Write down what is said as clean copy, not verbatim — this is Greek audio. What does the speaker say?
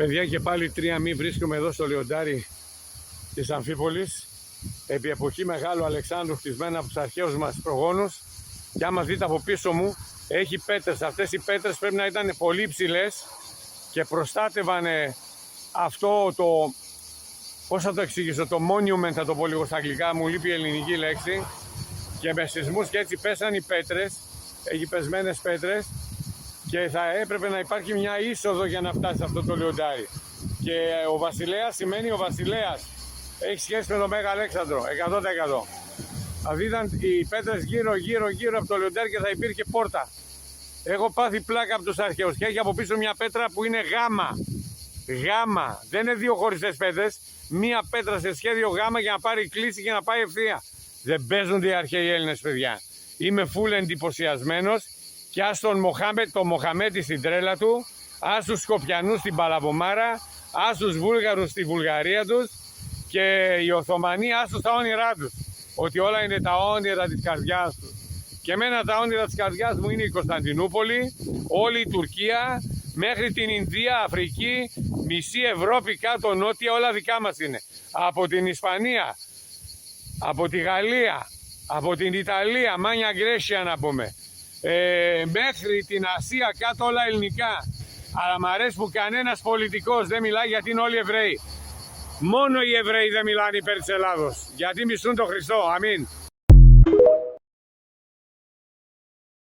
Παιδιά, και πάλι 3 μη βρίσκομαι εδώ στο λιοντάρι της Αμφίπολης, επί εποχή Μεγάλου Αλεξάνδρου, χτισμένα από τους αρχαίους μας προγόνους. Και άμα δείτε από πίσω μου, έχει πέτρες. Αυτές οι πέτρες πρέπει να ήταν πολύ υψηλές και προστάτευαν αυτό το, πώς θα το εξηγήσω, το monument θα το πω λίγο στα αγγλικά, μου λείπει η ελληνική λέξη, και με σεισμούς, και έτσι πέσαν οι πέτρες, έχει πεσμένες πέτρες, και θα έπρεπε να υπάρχει μια είσοδο για να φτάσει σε αυτό το λιοντάρι. Και ο βασιλέας σημαίνει ο βασιλέας. Έχει σχέση με τον Μέγα Αλέξανδρο, 100%. Δηλαδή ήταν οι πέτρες γύρω από το λιοντάρι και θα υπήρχε πόρτα. Έχω πάθει πλάκα από τους αρχαίους και έχει από πίσω μια πέτρα που είναι γάμα. Δεν είναι δύο χωριστές πέτρες. Μια πέτρα σε σχέδιο γάμα για να πάρει κλίση και να πάει ευθεία. Δεν παίζονται οι αρχαίοι Έλληνες, παιδιά. Είμαι full εντυπωσιασμένος. Και ας τον Μοχαμέτη στην τρέλα του, ας τους Σκοπιανούς στην Παλαβομάρα, ας τους Βούλγαρους στη Βουλγαρία τους, και οι Οθωμανοί ας τους τα όνειρά τους. Ότι όλα είναι τα όνειρα της καρδιάς τους. Και εμένα τα όνειρα της καρδιάς μου είναι η Κωνσταντινούπολη, όλη η Τουρκία, μέχρι την Ινδία, Αφρική, μισή Ευρώπη κάτω νότια, όλα δικά μας είναι. Από την Ισπανία, από τη Γαλλία, από την Ιταλία, Μάνια Γκρέσια να πούμε, μέχρι την Ασία κάτω, όλα ελληνικά. Αλλά μ' αρέσει που κανένας πολιτικός δεν μιλάει, γιατί είναι όλοι Εβραίοι. Μόνο οι Εβραίοι δεν μιλάνε υπέρ της Ελλάδος, γιατί μισούν τον Χριστό. Αμήν.